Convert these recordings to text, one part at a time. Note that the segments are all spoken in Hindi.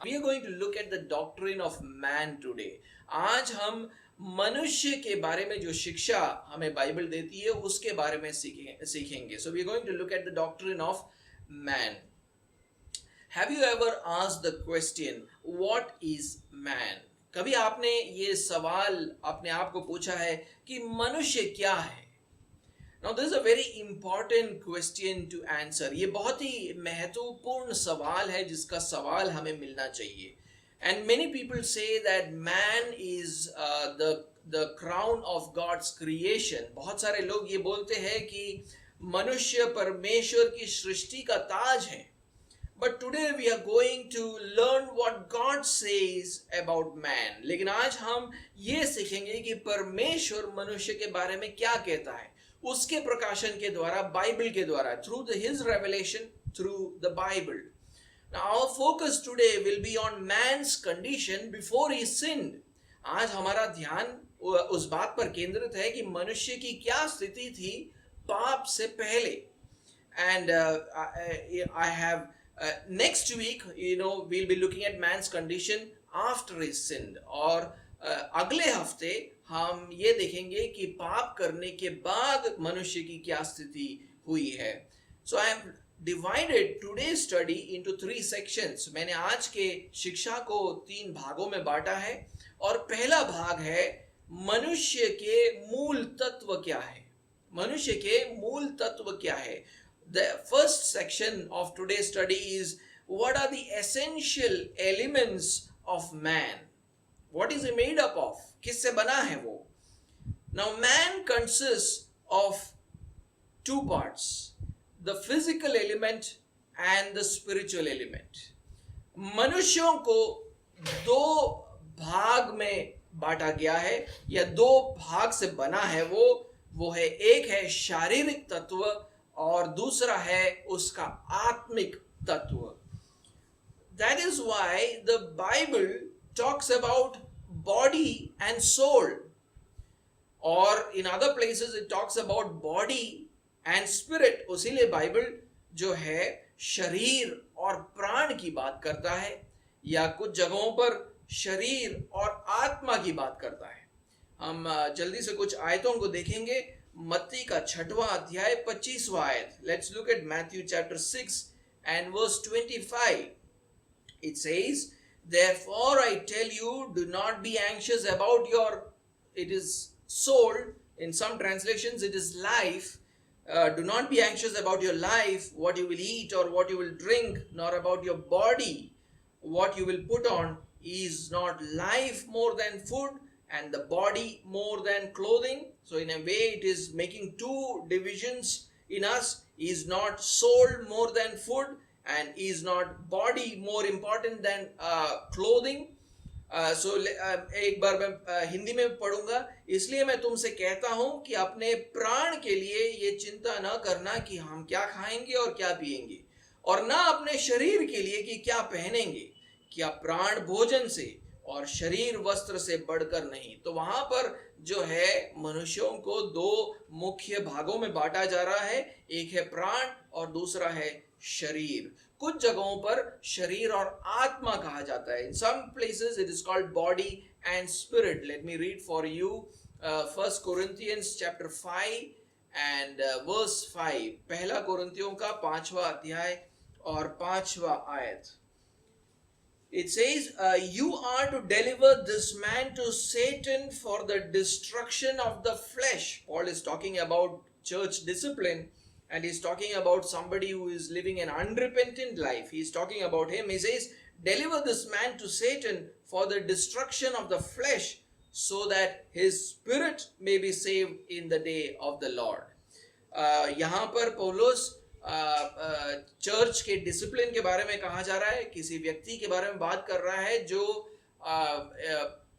We are going to look at the doctrine of man today. आज हम मनुष्य के बारे में जो शिक्षा हमें बाइबल देती है उसके बारे में सीखेंगे. So we are going to look at the doctrine of man. Have you ever asked the question, what is man? कभी आपने ये सवाल अपने आप को पूछा है कि मनुष्य क्या है? Now this is a very important question to answer. ये बहुत ही महत्वपूर्ण सवाल है जिसका सवाल हमें मिलना चाहिए. And many people say that man is the crown of God's creation. बहुत सारे लोग ये बोलते हैं कि मनुष्य परमेश्वर की सृष्टि का ताज है. But today we are going to learn what God says about man. लेकिन आज हम ये सीखेंगे कि परमेश्वर मनुष्य के बारे में क्या कहता है उसके प्रकाशन के द्वारा, बाइबल के द्वारा, through his revelation, through the Bible. Now our focus today will be on man's condition before he sinned. आज हमारा ध्यान उस बात पर केंद्रित है कि मनुष्य की क्या स्थिति थी पाप से पहले. And I have next week, we'll be looking at man's condition after he sinned. और अगले हफ्ते हम ये देखेंगे कि पाप करने के बाद मनुष्य की क्या स्थिति हुई है. So I have divided today's study into 3 sections. मैंने आज के शिक्षा को 3 भागों में बांटा है. और पहला भाग है मनुष्य के मूल तत्व क्या है. मनुष्य के मूल तत्व क्या है. The first section of today's study is what are the essential elements of man. What is he made up of? किससे बना है वो. Now man consists of 2 parts, the physical element and the spiritual element. मनुष्यों को 2 भाग में बांटा गया है या 2 भाग से बना है. वो है, एक है शारीरिक तत्व और दूसरा है उसका आत्मिक तत्व. That is why the Bible talks about body and soul, or in other places it talks about body and spirit. उसीलिए बाइबल जो है शरीर और प्राण की बात करता है या कुछ जगहों पर शरीर और आत्मा की बात करता है. हम जल्दी से कुछ आयतों को देखेंगे. मत्ती का 6वां अध्याय 25वां आयत. Let's look at Matthew chapter 6 and verse 25. It says, therefore I tell you, do not be anxious about your, it is soul, in some translations it is life. Do not be anxious about your life, what you will eat or what you will drink, nor about your body, what you will put on. Is not life more than food, and the body more than clothing? So in a way it is making 2 divisions in us. Is not soul more than food, and is not body more important than clothing? So एक बार मैं हिंदी में पढ़ूंगा. इसलिए मैं तुमसे कहता हूं कि अपने प्राण के लिए ये चिंता न करना कि हम क्या खाएंगे और क्या पिएंगे, और ना अपने शरीर के लिए कि क्या पहनेंगे. क्या प्राण भोजन से और शरीर वस्त्र से बढ़कर नहीं. तो वहां पर जो है मनुष्यों को 2 मुख्य भागों में बांटा जा रहा है. एक है प्राण और दूसरा है शरीर. कुछ जगहों पर शरीर और आत्मा कहा जाता है. In some places it is called body and spirit. Let me read for you 1 Corinthians chapter 5 and verse 5. पहला कोरिन्थियों का 5वां अध्याय और 5वां आयत. It says, you are to deliver this man to Satan for the destruction of the flesh. Paul is talking about church discipline, and he's talking about somebody who is living an unrepentant life. He's talking about him. He says, deliver this man to Satan for the destruction of the flesh, so that his spirit may be saved in the day of the Lord. यहाँ पर पौलुस चर्च के डिसिप्लिन के बारे में कहा जा रहा है. किसी व्यक्ति के बारे में बात कर रहा है जो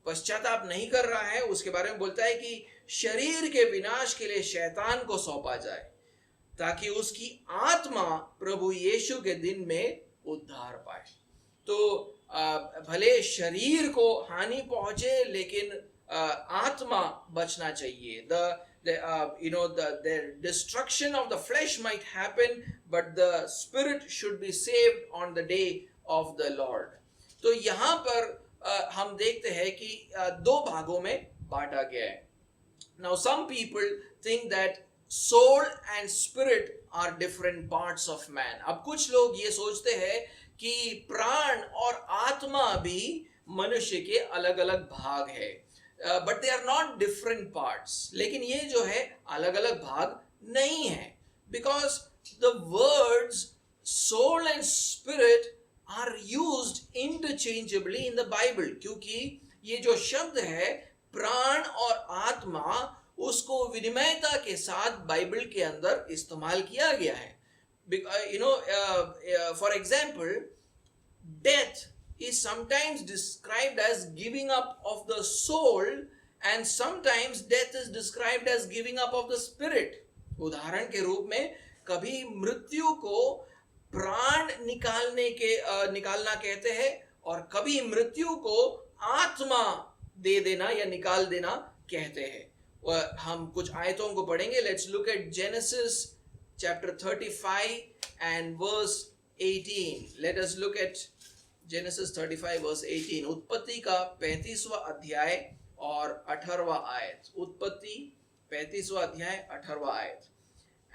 पश्चाताप नहीं कर रहा है. उसके बारे में बोलता है कि शरीर के विनाश के लिए शैतान को सौंपा जाए ताकि उसकी आत्मा प्रभु यीशु के दिन में उद्धार पाए. तो भले शरीर को हानि पहुंचे लेकिन आत्मा बचना चाहिए. The destruction of the flesh might happen, but the spirit should be saved on the day of the Lord. तो यहाँ पर हम देखते हैं कि दो भागों में बांटा गया है. Now, some people think that soul and spirit are different parts of man. अब कुछ लोग ये सोचते हैं कि प्राण और आत्मा भी मनुष्य के अलग अलग भाग है, but they are not different parts. लेकिन ये जो है अलग अलग भाग नहीं है, because the words soul and spirit are used interchangeably in the Bible. क्योंकि ये जो शब्द है प्राण और आत्मा, उसको विनिमयता के साथ बाइबल के अंदर इस्तेमाल किया गया है. For example, death is sometimes described as giving up of the soul, and sometimes death is described as giving up of the spirit. उदाहरण के रूप में कभी मृत्यु को प्राण निकालना कहते हैं, और कभी मृत्यु को आत्मा दे देना या निकाल देना कहते हैं. हम कुछ आयतों को पढ़ेंगे. Let's look at Genesis chapter 35 and verse 18. Let us look at Genesis 35 verse 18. उत्पत्ति का 35वां अध्याय और 18वां आयत. उत्पत्ति 35वां अध्याय 18वां आयत.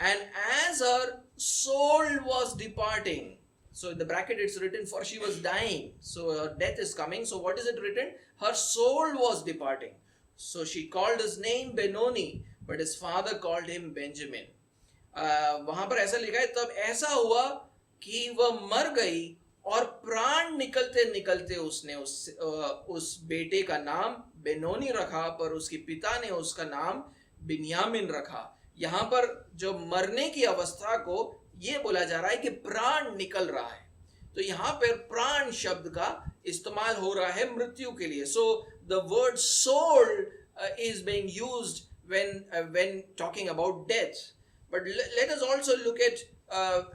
And as her soul was departing, so in the bracket it's written for she was dying, so her death is coming. So what is it written? Her soul was departing. So she called his name Benoni, but his father called him Benjamin. वहां पर ऐसा लिखा है, तब ऐसा हुआ कि वह मर गई और प्राण निकलते निकलते उसने उस बेटे का नाम बेनोनी रखा, पर उसके पिता ने उसका नाम बिन्यामिन रखा. यहाँ पर जो मरने की अवस्था को ये बोला जा रहा है कि प्राण निकल रहा है. तो यहाँ पर प्राण शब्द का इस्तेमाल हो रहा है मृत्यु के लिए. So the word soul is being used when talking about death. But let us also look at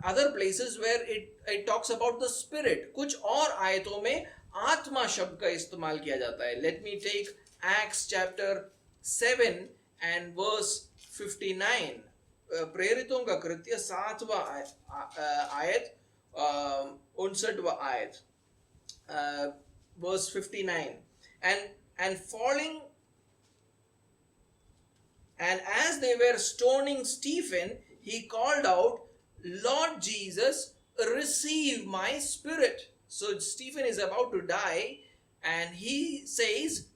other places where it talks about the spirit. कुछ और आयतों में आत्मा शब्द का इस्तेमाल किया जाता है. Let me take Acts chapter 7 and verse 59. प्रेरितों का कृत्य 7वां आयत 59वां आयत, verse 59. And falling, and as they were stoning Stephen, he called out, Lord Jesus, receive my spirit. So Stephen is about to die, and he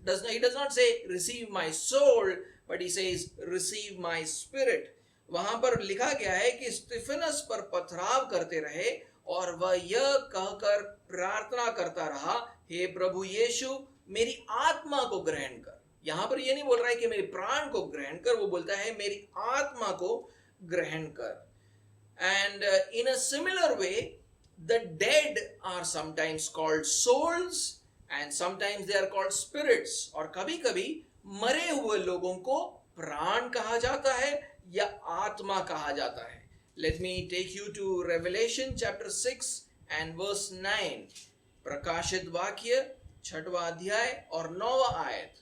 does not say receive my soul, but he says receive my spirit. वहां पर लिखा गया है कि स्टीफनस पर पथराव करते रहे और वह यह कहकर प्रार्थना करता रहा, हे प्रभु यीशु, मेरी आत्मा को ग्रहण कर. यहां पर यह नहीं बोल रहा है कि मेरे प्राण को ग्रहण कर, वो बोलता है मेरी आत्मा को ग्रहण कर. And in a similar way, the dead are sometimes called souls and sometimes they are called spirits. और कभी कभी मरे हुए लोगों को प्राण कहा जाता है या आत्मा कहा जाता है. Let me take you to Revelation chapter 6 and verse 9. प्रकाशित वाक्य 6वां अध्याय और 9वां आयत.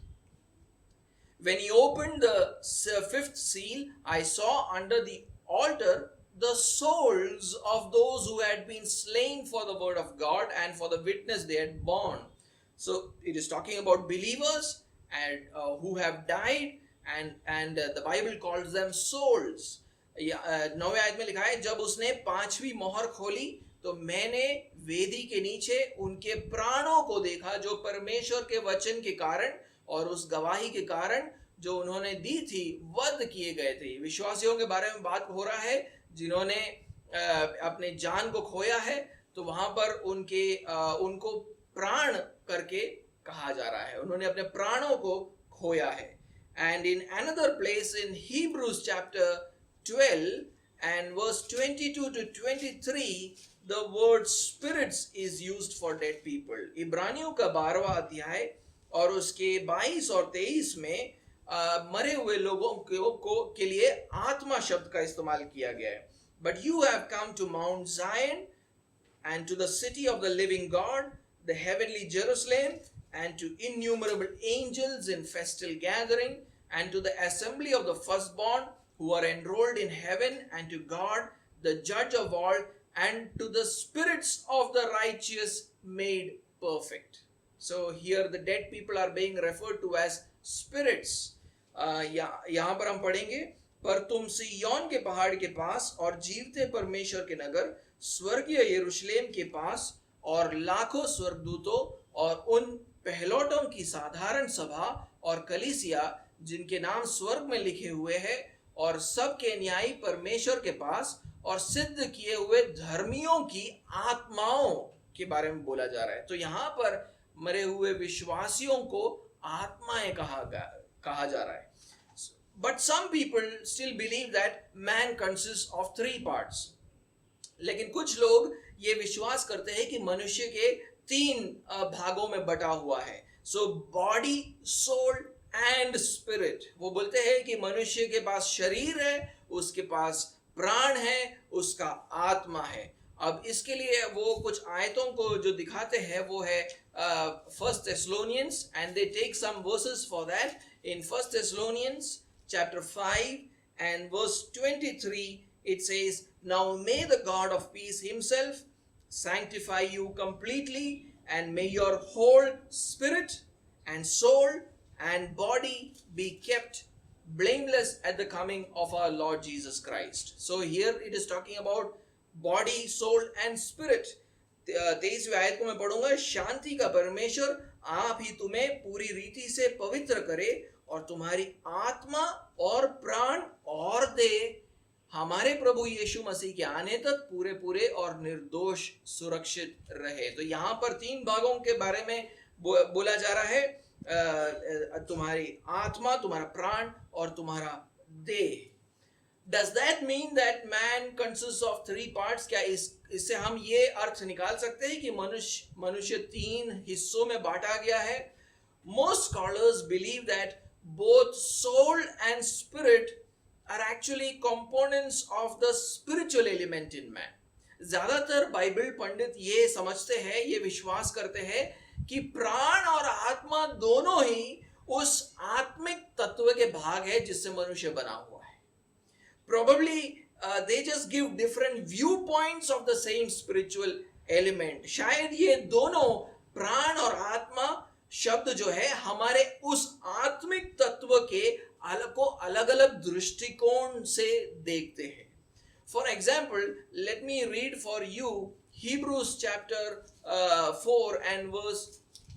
When he opened the fifth seal, I saw under the altar the souls of those who had been slain for the word of God and for the witness they had borne. So it is talking about believers and who have died, and the Bible calls them souls. 9वें आयत में लिखा है, जब उसने 5वीं मोहर खोली तो मैंने वेदी के नीचे उनके प्राणों को देखा जो परमेश्वर के वचन के कारण और उस गवाही के कारण जो उन्होंने दी थी वध किए गए थे. विश्वासियों के बारे में बात हो रहा है जिन्होंने अपने जान को खोया है, तो वहां पर उनको प्राण करके कहा जा रहा है, उन्होंने अपने प्राणों को खोया है. And in another place in Hebrews chapter 12 and verse 22 to 23, the word spirits is used for dead people. इब्रानियों का 12वां अध्याय और उसके 22 और 23 में मरे हुए लोगों के लिए आत्मा शब्द का इस्तेमाल किया गया है. But you have come to Mount Zion and to the city of the living God, the heavenly Jerusalem, and to innumerable angels in festal gathering, and to the assembly of the firstborn who are enrolled in heaven, and to God, the judge of all, and to the spirits of the righteous made perfect. So here the dead people are being referred to as spirits. यहाँ पर हम पढ़ेंगे, पर तुम सिय्योन के पहाड़ के पास और जीवते परमेश्वर के नगर स्वर्गीय यरूशलेम के पास और लाखों स्वर्गदूतों और उन पहलौठों की साधारण सभा और कलीसिया जिनके नाम स्वर्ग में लिखे हुए हैं और सबके न्यायी परमेश्वर के पास और सिद्ध किए हुए धर्मियों की आत्माओं के बारे में बोला जा रहा है. तो यहाँ पर मरे हुए विश्वासियों को आत्माएं कहा जा रहा है. But some people still believe that man consists of 3 parts. लेकिन कुछ लोग ये विश्वास करते हैं कि मनुष्य के 3 भागों में बटा हुआ है. So body, soul and spirit. वो बोलते हैं कि मनुष्य के पास शरीर है, उसके पास प्राण है, उसका आत्मा है. अब इसके लिए वो कुछ आयतों को जो दिखाते हैं वो है First Thessalonians, and they take some verses for that. In First Thessalonians chapter 5 and verse 23, it says, "Now may the God of peace himself sanctify you completely, and may your whole spirit and soul and body be kept blameless at the coming of our Lord Jesus Christ." So here it is talking about body, soul and spirit. 23वीं आयत को मैं पढ़ूंगा. शांति का परमेश्वर आप ही तुम्हें पूरी रीति से पवित्र करे और तुम्हारी आत्मा और प्राण और देह हमारे प्रभु यीशु मसीह के आने तक पूरे पूरे और निर्दोष सुरक्षित रहे. तो यहाँ पर 3 भागों के बारे में बोला जा रहा है. तुम्हारी आत्मा, तुम्हारा प्राण और तुम्हारा देह. Does that mean that man consists of 3 parts? क्या इससे हम ये अर्थ निकाल सकते हैं कि मनुष्य 3 हिस्सों में बांटा गया है? Most scholars believe that both soul and spirit are actually components of the spiritual element in man. ज्यादातर बाइबल पंडित ये समझते हैं, ये विश्वास करते हैं कि प्राण और आत्मा दोनों ही उस आत्मिक तत्व के भाग है जिससे मनुष्य बना हुआ है. Probably they just give different viewpoints of the same spiritual element. शायद ये दोनों प्राण और आत्मा शब्द जो है हमारे उस आत्मिक तत्व के अलग अलग दृष्टिकोण से देखते हैं. For example, let me read for you Hebrews chapter 4 and verse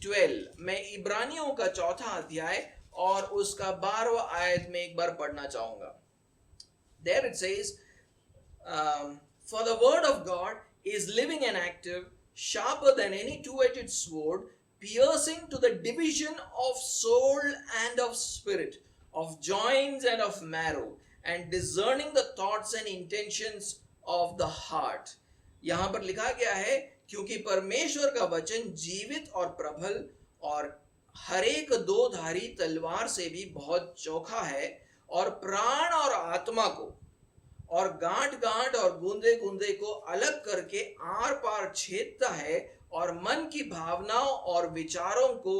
12. मैं इब्रानियों का 4था अध्याय और उसका 12वां आयत में एक बार पढ़ना चाहूंगा. There it says, "For the word of God is living and active, sharper than any two-edged sword, piercing to the division of soul and of spirit, of joints and of marrow, and discerning the thoughts and intentions of the heart." यहाँ पर लिखा गया है, क्योंकि परमेश्वर का वचन जीवित और प्रबल और हरेक 2-धारी तलवार से भी बहुत चोखा है और प्राण और आत्मा को और गांठ और गूंदे को अलग करके आर पार छेदता है और मन की भावनाओं और विचारों को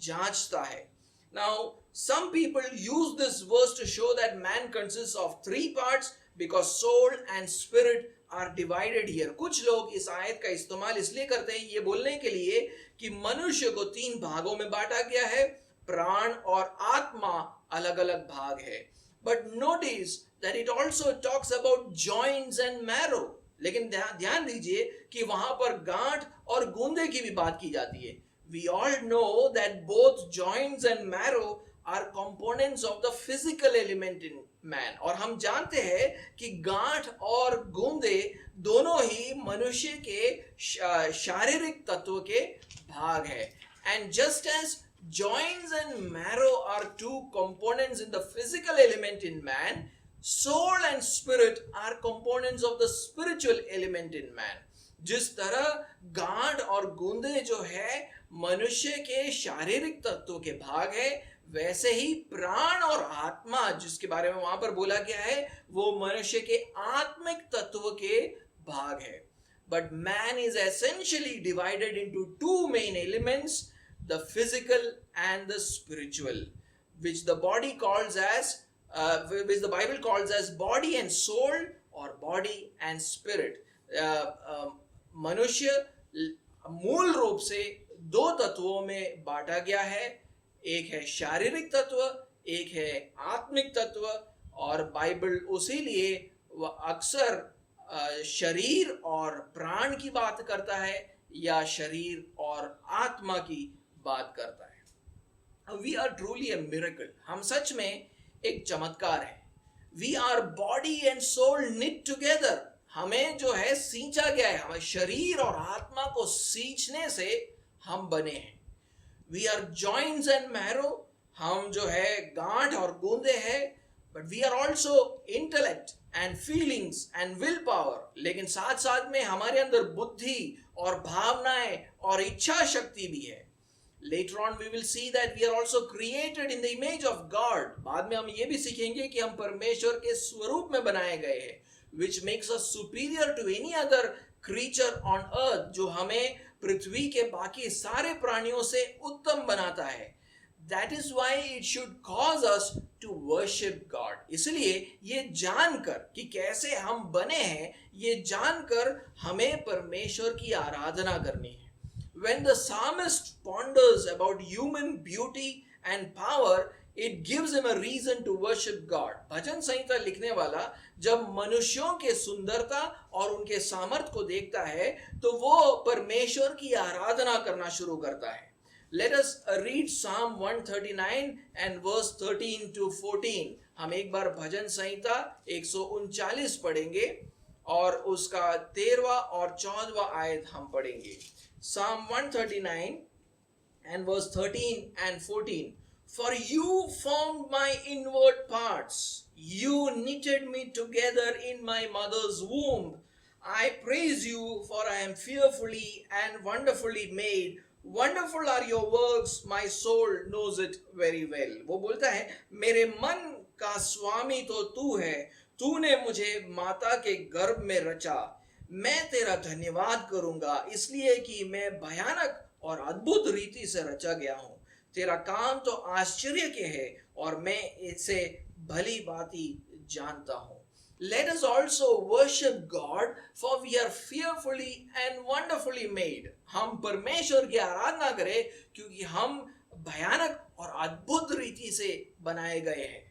जांचता है. Now, some people use this verse to show that man consists of 3 parts because soul and spirit are divided here. कुछ लोग इस आयत का इस्तेमाल इसलिए करते हैं ये बोलने के लिए कि मनुष्य को 3 भागों में बांटा गया है, प्राण और आत्मा अलग अलग भाग है. But notice that it also talks about joints and marrow. लेकिन ध्यान दीजिए कि वहां पर गांठ और गूंदे की भी बात की जाती है. We all know that both joints and marrow are components of the physical element in man. और हम जानते हैं कि गांठ और गूंदे दोनों ही मनुष्य के शारीरिक तत्व के भाग है. And just as joints and marrow are 2 components in the physical element in man, soul and spirit are components of the spiritual element in man. जिस तरह गांठ और गूंदे जो है मनुष्य के शारीरिक तत्व के भाग है, वैसे ही प्राण और आत्मा जिसके बारे में वहां पर बोला गया है वो मनुष्य के आत्मिक तत्व के भाग है. But man is essentially divided into 2 main elements, the physical and the spiritual, which the body calls as which the Bible calls as body and soul or body and spirit. मनुष्य मूल रूप से दो तत्वों में बांटा गया है। एक है शारीरिक तत्व, एक है आत्मिक तत्व। और बाइबल उसी लिए वह अक्सर शरीर और प्राण की बात करता है या शरीर और आत्मा की बात करता है। We are truly a miracle, हम सच में एक चमत्कार है। We are body and soul knit together, हमें जो है सींचा गया है, हमें शरीर और आत्मा को सींचने से हम बने हैं। We are joints and marrow, हम जो है गांठ और गूंदे हैं। But we are also intellect and feelings and will power, लेकिन साथ साथ में हमारे अंदर बुद्धि और भावनाएं और इच्छा शक्ति भी है। Later on we will see that we are also created in the image of God. बाद में हम ये भी सीखेंगे कि हम परमेश्वर के स्वरूप में बनाए गए हैं, which makes us superior to any other creature on earth, जो हमें पृथ्वी के बाकी सारे प्राणियों से उत्तम बनाता है। That is why it should cause us to worship God. इसलिए ये जानकर कि कैसे हम बने हैं, ये जानकर हमें परमेश्वर की आराधना करनी है। When the psalmist ponders about human beauty and power, it gives him a reason to worship God. भजन संहिता लिखने वाला जब मनुष्यों के सुंदरता और उनके सामर्थ्य को देखता है तो वो परमेश्वर की आराधना करना शुरू करता है। Let us read Psalm 139 and verse 13 to 14. हम एक बार भजन संहिता 139 पढ़ेंगे और उसका 13वां और 14वां आयत हम पढ़ेंगे। Psalm 139 and verse 13 and 14. For you formed my inward parts. You knitted me together in my mother's womb. I praise you, for I am fearfully and wonderfully made. Wonderful are your works, my soul knows it very well. वो बोलता है, मेरे मन का स्वामी तो तू है, तूने मुझे माता के गर्भ में रचा। मैं तेरा धन्यवाद करूंगा इसलिए कि मैं भयानक और अद्भुत रीति से रचा गया हूं। तेरा काम तो आश्चर्य के है और मैं इसे भली भांति जानता हूं। Let us also worship God, for we are fearfully and wonderfully made. हम परमेश्वर की आराधना करें क्योंकि हम भयानक और अद्भुत रीति से बनाए गए हैं।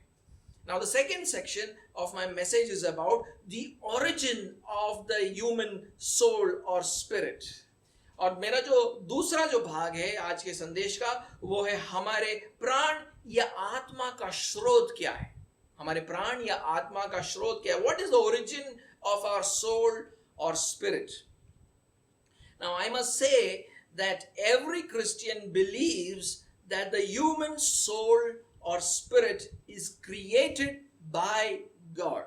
Now the second section of my message is about the origin of the human soul or spirit. और मेरा जो दूसरा जो भाग है आज के संदेश का वो है हमारे प्राण या आत्मा का स्रोत क्या है। हमारे प्राण या आत्मा का स्रोत क्या है? What is the origin of our soul or spirit? Now I must say that every Christian believes that the human soul or spirit is created by God.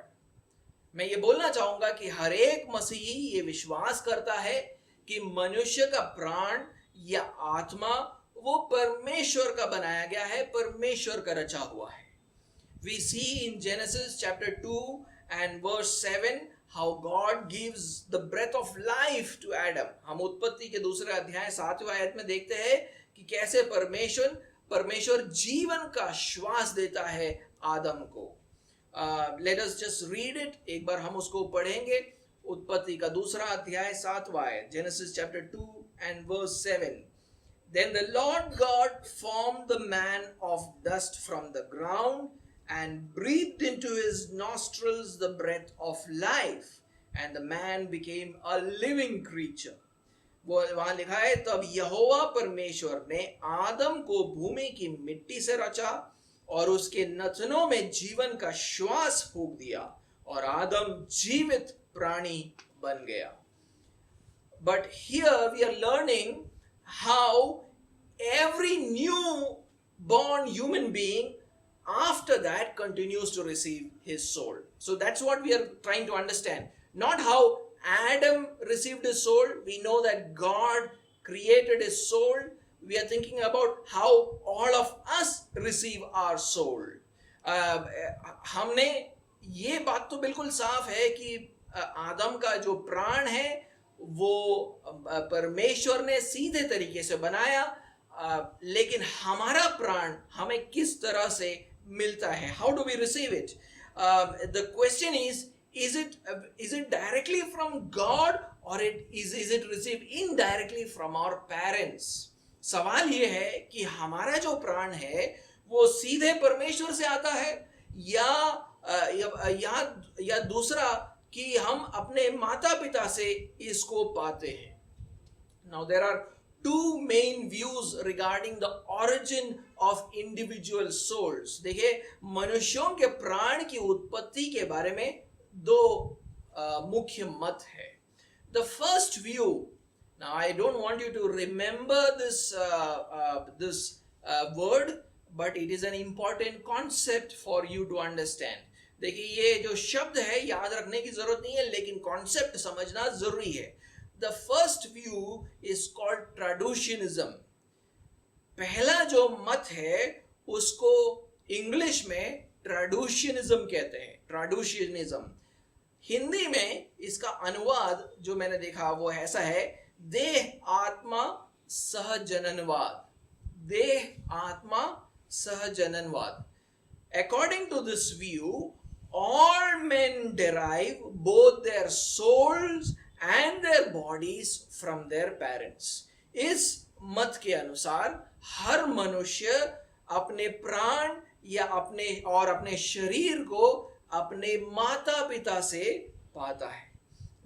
मैं ये बोलना चाहूंगा कि हर एक मसीही ये विश्वास करता है कि मनुष्य का प्राण या आत्मा वो परमेश्वर का बनाया गया है, परमेश्वर का रचा हुआ है। We see in Genesis chapter 2 and verse 7 how God gives the breath of life to Adam. हम उत्पत्ति के दूसरे अध्याय 7वें आयत में देखते हैं कि कैसे परमेश्वर जीवन का श्वास देता है आदम को। Let us just read it. एक बार हम उसको पढ़ेंगे। उत्पत्ति का दूसरा अध्याय 7वां आयत, Genesis chapter 2 and verse 7. Then the Lord God formed the man of dust from the ground and breathed into his nostrils the breath of life, and the man became a living creature. वो वहां लिखा है, तब यहोवा परमेश्वर ने आदम को भूमि की मिट्टी से रचा और उसके नथनों में जीवन का श्वास फूंक दिया और आदम जीवित प्राणी बन गया। But here we are learning how every new born human being after that continues to receive his soul. So that's what we are trying to understand. Not how Adam received his soul. We know that God created his soul. We are thinking about how all of us receive our soul. हमने ये बात तो बिल्कुल साफ है कि आदम का जो प्राण है वो परमेश्वर ने सीधे तरीके से बनाया, लेकिन हमारा प्राण हमें किस तरह से मिलता है? How do we receive it? The question is it directly from God or is it received indirectly from our parents? सवाल ये है कि हमारा जो प्राण है वो सीधे परमेश्वर से आता है या या दूसरा कि हम अपने माता पिता से इसको पाते हैं. Now there are two main views regarding the origin of individual souls. देखिए, मनुष्यों के प्राण की उत्पत्ति के बारे में दो मुख्य मत है. The first view, now I don't want you to remember this word, but it is an important concept for you to understand. देखिए, ये जो शब्द है याद रखने की जरूरत नहीं है, लेकिन कॉन्सेप्ट समझना जरूरी है. The first view is called traducianism. पहला जो मत है उसको इंग्लिश में traducianism कहते हैं. traducianism. हिंदी में इसका अनुवाद जो मैंने देखा वो ऐसा है, देह आत्मा सहजननवाद. देह आत्मा सहजननवाद. According to this view, all men derive both their souls and their bodies from their parents. इस मत के अनुसार हर मनुष्य अपने प्राण या अपने शरीर को अपने माता पिता से पाता है.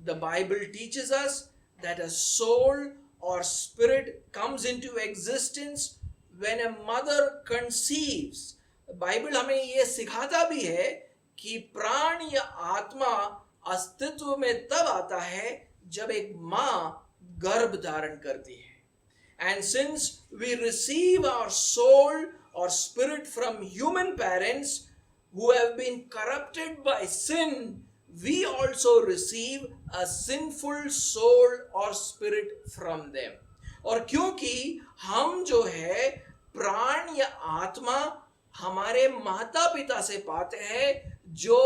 The Bible teaches us that a soul or spirit comes into existence when a mother conceives. Bible हमें ये सिखाता भी है कि प्राण या आत्मा अस्तित्व में तब आता है जब एक माँ गर्भ धारण करती है. And since we receive our soul or spirit from human parents who have been corrupted by sin, we also receive a sinful soul or spirit from them. और क्योंकि हम जो है प्राण या आत्मा हमारे माता पिता से पाते हैं जो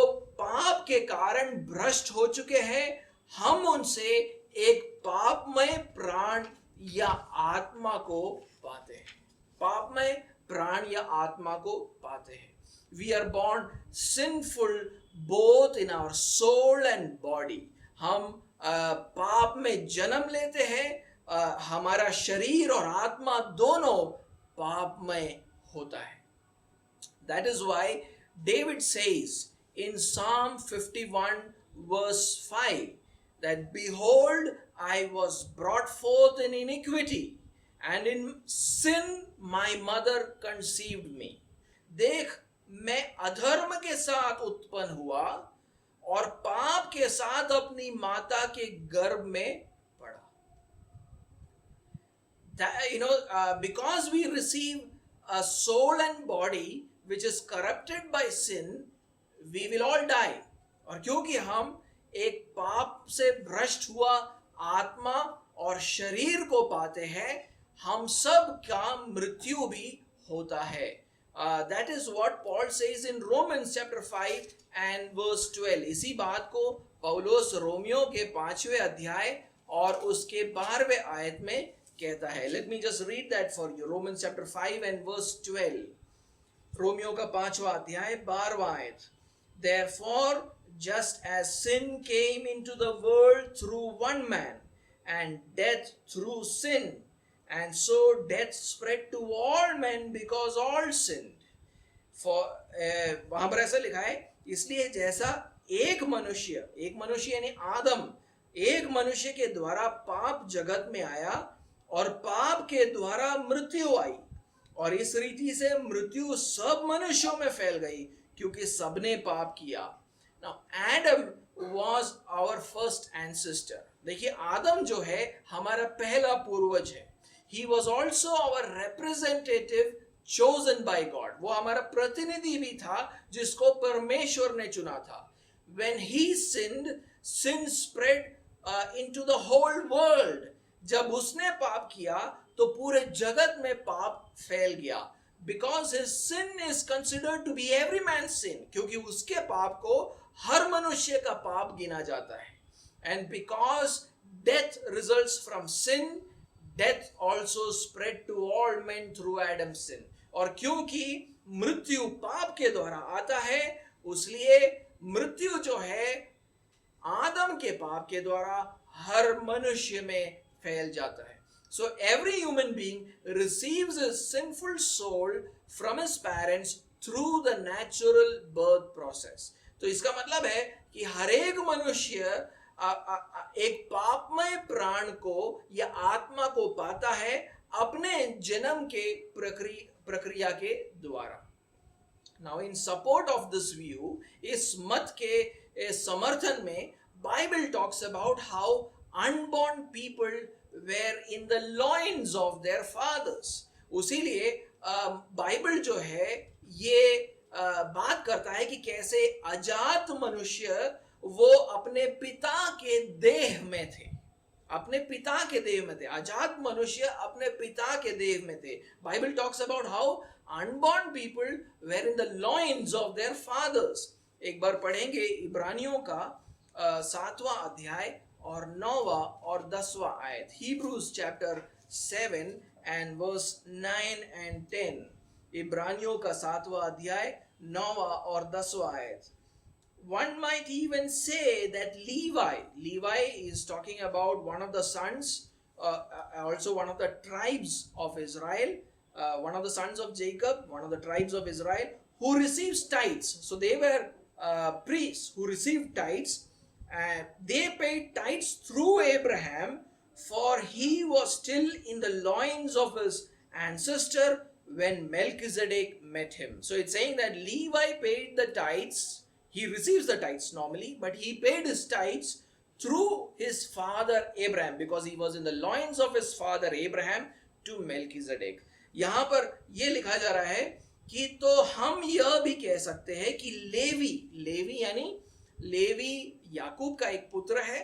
पाप के कारण भ्रष्ट हो चुके हैं, हम उनसे एक पापमय प्राण या आत्मा को पाते हैं. पापमय प्राण या आत्मा को पाते हैं. We are born sinful both in our soul and body. हम पाप में जन्म लेते हैं, हमारा शरीर और आत्मा दोनों पापमय होता है. That is why David says in Psalm 51 verse 5 that behold, I was brought forth in iniquity and in sin my mother conceived me. देख, मैं अधर्म के साथ उत्पन्न हुआ और पाप के साथ अपनी माता के गर्भ में पड़ा. Because we receive a soul and body which is corrupted by sin, we will all die. और क्योंकि हम एक पाप से भ्रष्ट हुआ आत्मा और शरीर को पाते हैं, हम सब का मृत्यु भी होता है. That is what Paul says in Romans chapter 5 and verse 12. इसी बात को पौलुस रोमियो के 5वें अध्याय और उसके 12वें आयत में कहता है. Let me just read that for you. Romans chapter 5 and verse 12. Romeo का 5वां अध्याय 12वां आयत. Therefore, just as sin came into the world through one man, and death through sin, and so death spread to all men because all sinned. For वहां पर ऐसा लिखा है, इसलिए जैसा एक मनुष्य यानी आदम, एक मनुष्य के द्वारा पाप जगत में आया और पाप के द्वारा मृत्यु आई, और इस रीति से मृत्यु सब मनुष्यों में फैल गई क्योंकि सबने पाप किया. Now Adam was our first ancestor. देखिए, आदम जो है हमारा पहला पूर्वज है. He was also our representative chosen by God. वो हमारा प्रतिनिधि भी था जिसको परमेश्वर ने चुना था. When he sinned, sin spread into the whole world. जब उसने पाप किया तो पूरे जगत में पाप फैल गया. Because his sin is considered to be every man's sin. क्योंकि उसके पाप को हर मनुष्य का पाप गिना जाता है. And because death results from sin, death also spread to all men through Adam's sin. और क्योंकि मृत्यु पाप के द्वारा आता है, उसलिए मृत्यु जो है आदम के पाप के द्वारा हर मनुष्य में फैल जाता है. So every human being receives his sinful soul from his parents through the natural birth process. तो इसका मतलब है कि हर एक मनुष्य एक पापमय प्राण को या आत्मा को पाता है अपने जन्म के प्रक्रिया के द्वारा. Now in support of this view, इस मत के समर्थन में Bible talks about how unborn people were in the loins of their fathers. उसीलिए बाइबल जो है ये बात करता है कि कैसे अजात मनुष्य वो अपने पिता के देह में थे, अपने पिता के देह में थे. अजात मनुष्य अपने पिता के देह में थे. Bible talks about how unborn people were in the loins of their fathers. एक बार पढ़ेंगे इब्रानियों का 7वां अध्याय और 9वां और 10वां आयत. Hebrews chapter 7 and verse 9 and 10. इब्रानियों का 7वां अध्याय 9वां और 10वां आयत. One might even say that Levi is talking about one of the sons, also one of the tribes of Israel, one of the sons of Jacob, one of the tribes of Israel, who receives tithes. So they were priests who received tithes, and they paid tithes through Abraham, for he was still in the loins of his ancestor when Melchizedek met him. So it's saying that Levi paid the tithes. He receives the tithes normally, but he paid his tithes through his father Abraham, because he was in the loins of his father Abraham to Melchizedek. यहाँ पर ये लिखा जा रहा है कि तो हम यह भी कह सकते हैं कि लेवी यानी लेवी याकूब का एक पुत्र है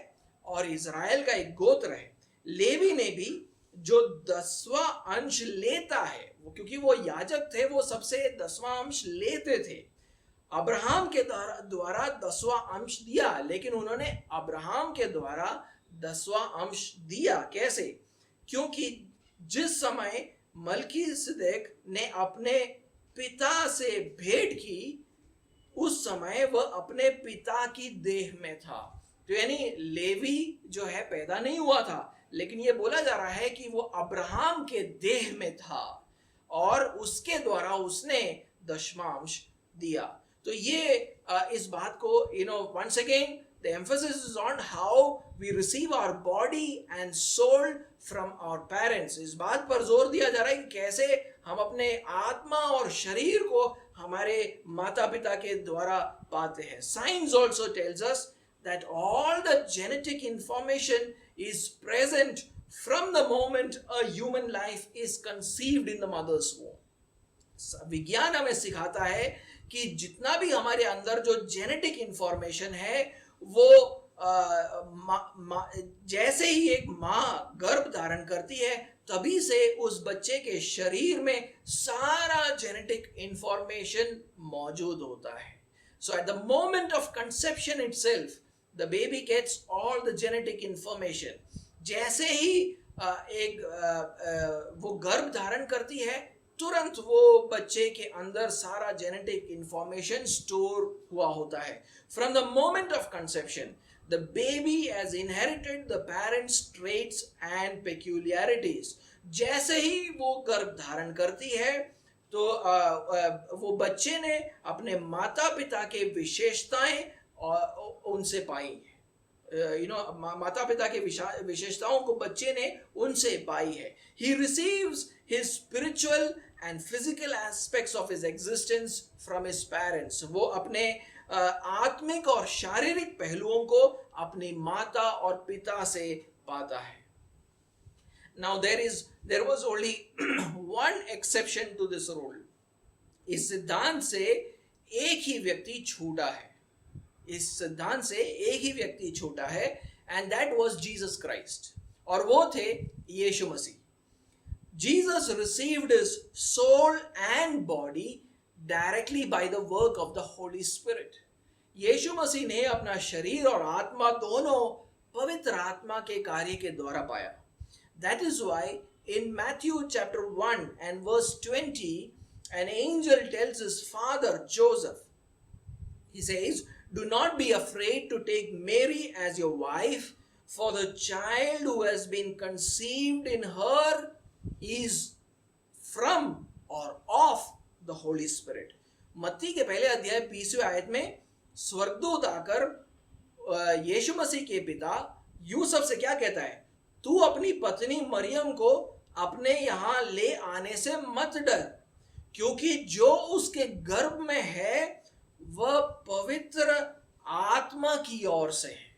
और इज़राइल का एक गोत्र है. लेवी ने भी जो 10वां अंश लेता है, वो क्योंकि वो याजक थे, वो सबसे 10वां अंश लेते थे. अब्राहम के द्वारा 10वां अंश दिया, लेकिन उन्होंने अब्राहम के द्वारा 10वां अंश दिया. कैसे? क्योंकि जिस समय मल्कीसेदेक ने अपने पिता से भेंट की, उस समय वह अपने पिता की देह में था. तो यानी लेवी जो है पैदा नहीं हुआ था, लेकिन ये बोला जा रहा है कि वो अब्राहम के देह में था और उसके द्वारा उसने दशमांश दिया. तो ये इस बात को once again the emphasis is on how we receive our body and soul from our parents. इस बात पर जोर दिया जा रहा है कि कैसे हम अपने आत्मा और शरीर को हमारे माता पिता के द्वारा पाते हैं. Science also tells us that all the genetic information is present from the moment a human life is conceived in the mother's womb. विज्ञान हमें सिखाता है कि जितना भी हमारे अंदर जो जेनेटिक इंफॉर्मेशन है वो जैसे ही एक माँ गर्भ धारण करती है तभी से उस बच्चे के शरीर में सारा जेनेटिक इंफॉर्मेशन मौजूद होता है. So at the moment of conception itself, the baby gets all the genetic information. जैसे ही वो गर्भ धारण करती है, तुरंत वो बच्चे के अंदर सारा जेनेटिक इंफॉर्मेशन स्टोर हुआ होता है. From the moment of conception, the baby has inherited the parents' traits and peculiarities. जैसे ही वो गर्भ धारण करती है तो वो बच्चे ने अपने माता पिता के विशेषताएं उनसे पाई. माता पिता के विशेषताओं को बच्चे ने उनसे पाई है. He receives his spiritual and physical aspects of his existence from his parents. वो अपने आत्मिक और शारीरिक पहलुओं को अपनी माता और पिता से पाता है. Now there was only one exception to this rule. इस सिद्धांत से एक ही व्यक्ति छूटा है. इस सिद्धांत से एक ही व्यक्ति छूटा है, and that was Jesus Christ. और वो थे यीशु मसीह. Jesus received his soul and body directly by the work of the Holy Spirit. यीशु मसीह ने अपना शरीर और आत्मा दोनों पवित्र आत्मा के कार्य के द्वारा पाया. That is why in Matthew chapter 1 and verse 20, an angel tells his father Joseph, he says, "Do not be afraid to take Mary as your wife, for the child who has been conceived in her is from or of the Holy Spirit. मत्ती के पहले अध्याय 20वें आयत में स्वर्गदूत आकर यीशु मसीह के पिता यूसुफ से क्या कहता है, तू अपनी पत्नी मरियम को अपने यहाँ ले आने से मत डर, क्योंकि जो उसके गर्भ में है वह पवित्र आत्मा की ओर से है।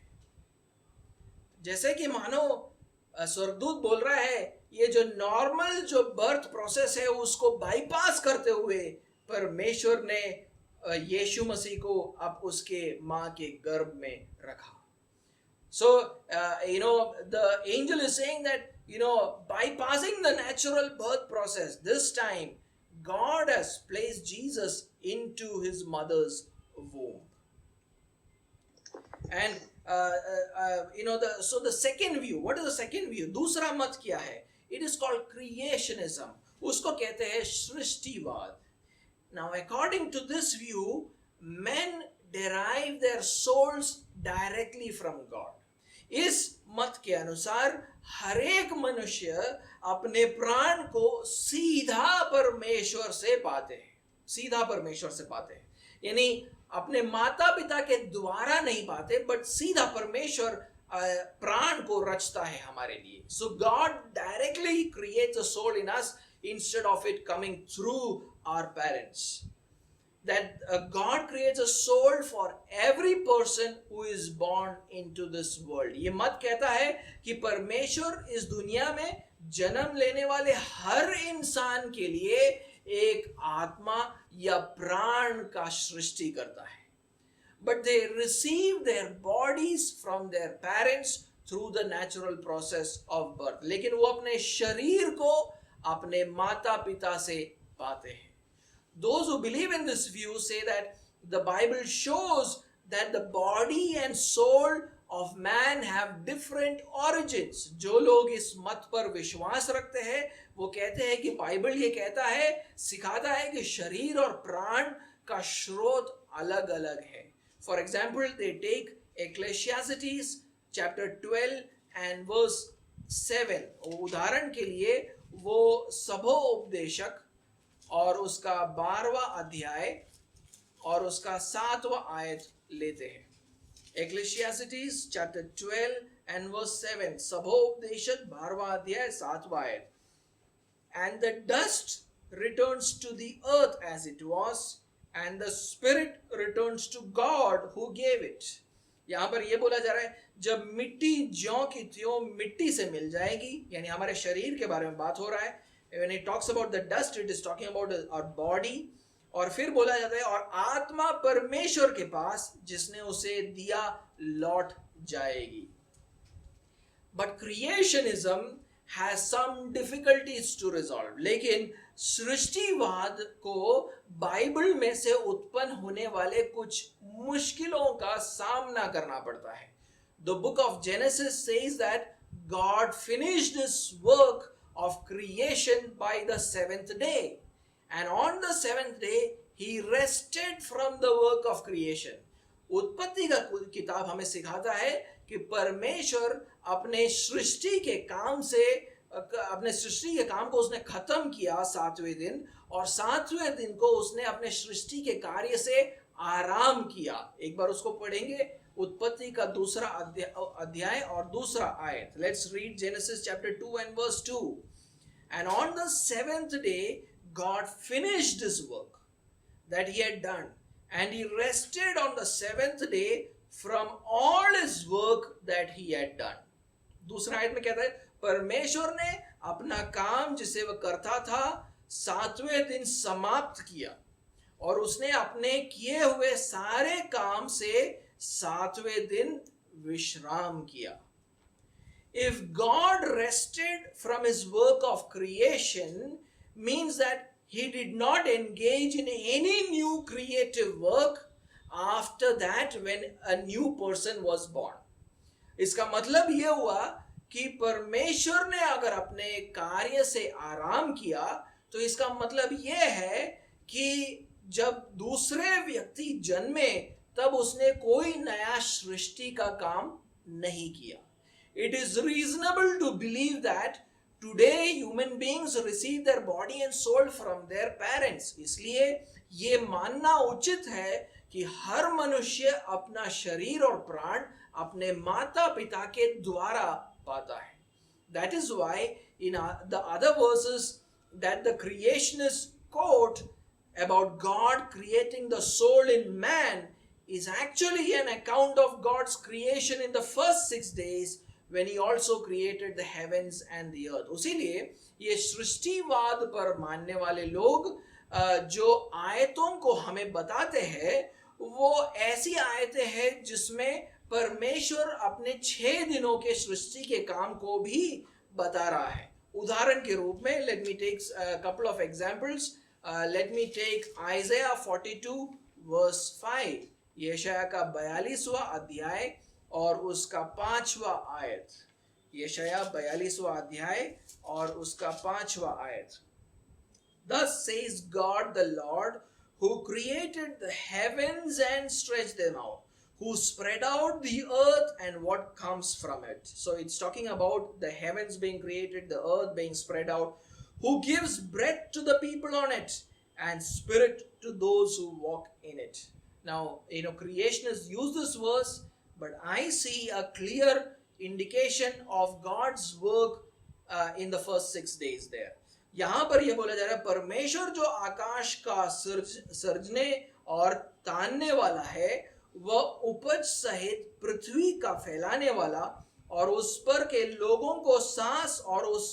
जैसे कि मानो स्वर्गदूत बोल रहा है, ये जो नॉर्मल जो बर्थ प्रोसेस है उसको बाईपास करते हुए परमेश्वर ने यीशु मसीह को अब उसके माँ के गर्भ में रखा। So, the angel is saying that, bypassing the natural birth process, this time God has placed Jesus into his mother's womb. And, so the second view, what is the second view? दूसरा मत क्या है? It is called creationism. उसको कहते हैं सृष्टिवाद. Now, according to this view, men derive their souls directly from God. इस मत के अनुसार हर एक मनुष्य अपने प्राण को सीधा परमेश्वर से पाते हैं, यानी अपने माता पिता के द्वारा नहीं पाते, बट सीधा परमेश्वर प्राण को रचता है हमारे लिए. So God directly creates a soul in us instead of it coming through our parents. That God creates a soul for every person who is born into this world. ये मत कहता है कि परमेश्वर इस दुनिया में जन्म लेने वाले हर इंसान के लिए एक आत्मा या प्राण का सृष्टि करता है. But they receive their bodies from their parents through the natural process of birth. लेकिन वो अपने शरीर को अपने माता पिता से पाते हैं. Those who believe in this view say that the Bible shows that the body and soul of man have different origins. जो लोग इस मत पर विश्वास रखते हैं वो कहते हैं कि बाइबल ये कहता है, सिखाता है कि शरीर और प्राण का स्रोत अलग अलग है. For example, they take Ecclesiastes chapter 12 and verse 7. उदाहरण के लिए वो सभोपदेशक और उसका 12वां अध्याय और उसका 7वां आयत लेते हैं. Ecclesiastes chapter 12 and verse 7. सभोपदेशक 12वां अध्याय 7वां आयत. And the dust returns to the earth as it was, and the spirit returns to God who gave it. यहाँ पर ये बोला जा रहा है, जब मिट्टी ज्यों की त्यों मिट्टी से मिल जाएगी, यानी हमारे शरीर के बारे में बात हो रहा है. When it talks about the dust, it is talking about our body. और फिर बोला जाता है और आत्मा परमेश्वर के पास जिसने उसे दिया लौट जाएगी. But creationism has some difficulties to resolve. लेकिन सृष्टिवाद को बाइबल में से उत्पन्न होने वाले कुछ मुश्किलों का सामना करना पड़ता है. The book of Genesis says that God finished his work of creation by the 7th day. And on the 7th day, he rested from the work of creation. उत्पत्ति का किताब हमें सिखाता है कि परमेश्वर अपने सृष्टि के काम को उसने खत्म किया 7वें दिन, और 7वें दिन को उसने अपने सृष्टि के कार्य से आराम किया. एक बार उसको पढ़ेंगे, उत्पत्ति का 2रा अध्याय और 2रा आयत. Let's read Genesis chapter 2 and verse 2. And on the 7th day, God finished his work that he had done, and he rested on the 7th day from all his work that he had done. दूसरा आयत में कहता है, परमेश्वर ने अपना काम जिसे वह करता था 7वें दिन समाप्त किया, और उसने अपने किए हुए सारे काम से 7वें दिन विश्राम किया. If God rested from his work of creation, means that he did not engage in any new creative work after that when a new person was born. इसका मतलब ये हुआ कि परमेश्वर ने अगर अपने कार्य से आराम किया तो इसका मतलब ये है कि जब दूसरे व्यक्ति जन्मे तब उसने कोई नया सृष्टि का काम नहीं किया. it is reasonable to believe that today human beings receive their body and soul from their parents. इसलिए ये मानना उचित है कि हर मनुष्य अपना शरीर और प्राण अपने माता पिता के द्वारा पाता है. That is why in the other verses that the creationists quote about God creating the soul in man is actually an account of God's creation in the first 6 days when he also created the heavens and the earth. उसीलिए ये सृष्टिवाद पर मानने वाले लोग जो आयतों को हमें बताते हैं वो ऐसी आयतें हैं जिसमें परमेश्वर अपने 6 दिनों के सृष्टि के काम को भी बता रहा है. उदाहरण के रूप में let me take a couple of examples. Let me take Isaiah 42 verse 5. यशाया का 42वां अध्याय और उसका 5वां आयत. यशाया 42वां अध्याय और उसका 5वां आयत. Thus says God the Lord, who created the heavens and stretched them out, who spread out the earth and what comes from it. So it's talking about the heavens being created, the earth being spread out, who gives breath to the people on it and spirit to those who walk in it. Now, creationists use this verse, but I see a clear indication of God's work in the first 6 days there. यहाँ पर यह बोला जा रहा है परमेश्वर जो आकाश का सर्जने और तानने वाला है वह उपज सहित पृथ्वी का फैलाने वाला और उस पर के लोगों को सांस और उस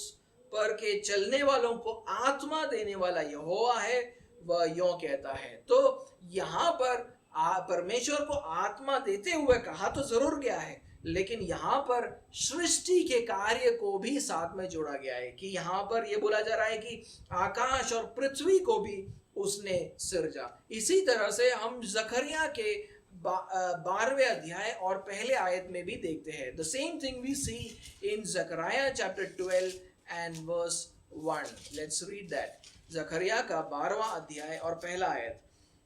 पर के चलने वालों को आत्मा देने वाला यहोवा है, वह यूं कहता है. तो यहाँ पर परमेश्वर को आत्मा देते हुए कहा तो जरूर गया है, लेकिन यहाँ पर सृष्टि के कार्य को भी साथ में जोड़ा गया है कि यहाँ पर यह बोला जा रहा है कि आकाश और पृथ्वी को भी उसने सिरजा. इसी तरह से हम जकरिया के 12वें अध्याय और पहले आयत में भी देखते हैं. The same thing we see in Zechariah chapter 12 and verse 1. Let's read that. जकरिया का 12वां अध्याय और पहला आयत.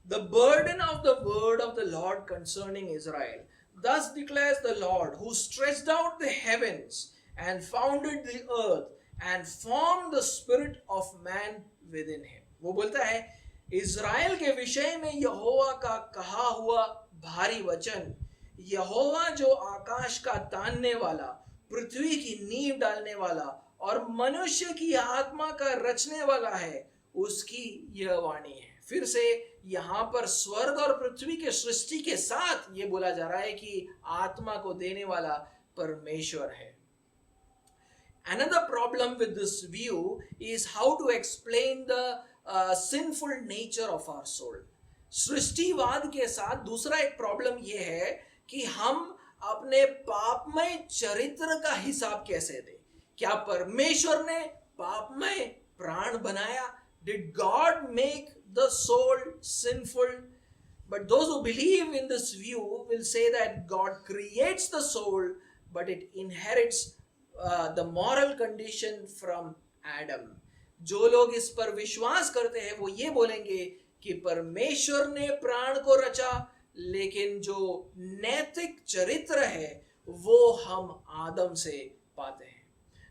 The burden of the word of the Lord concerning Israel. Thus declares the Lord, who stretched out the heavens and founded the earth and formed the spirit of man within him. वो बोलता है इज़राइल के विषय में यहोवा का कहा हुआ भारी वचन, यहोवा जो आकाश का तानने वाला, पृथ्वी की नींव डालने वाला और मनुष्य की आत्मा का रचने वाला है, उसकी यह वाणी है. फिर से यहाँ पर स्वर्ग और पृथ्वी के सृष्टि के साथ ये बोला जा रहा है कि आत्मा को देने वाला परमेश्वर है. Another problem with this view is how to explain the sinful nature of our soul. सृष्टिवाद के साथ दूसरा एक प्रॉब्लम ये है कि हम अपने पापमय चरित्र का हिसाब कैसे दें. क्या परमेश्वर ने पापमय प्राण बनाया? Did God make the soul sinful? But those who believe in this view will say that God creates the soul, but it inherits the moral condition from Adam. जो लोग इस पर विश्वास करते हैं वो ये बोलेंगे कि परमेश्वर ने प्राण को रचा, लेकिन जो नैतिक चरित्र है वो हम आदम से पाते हैं.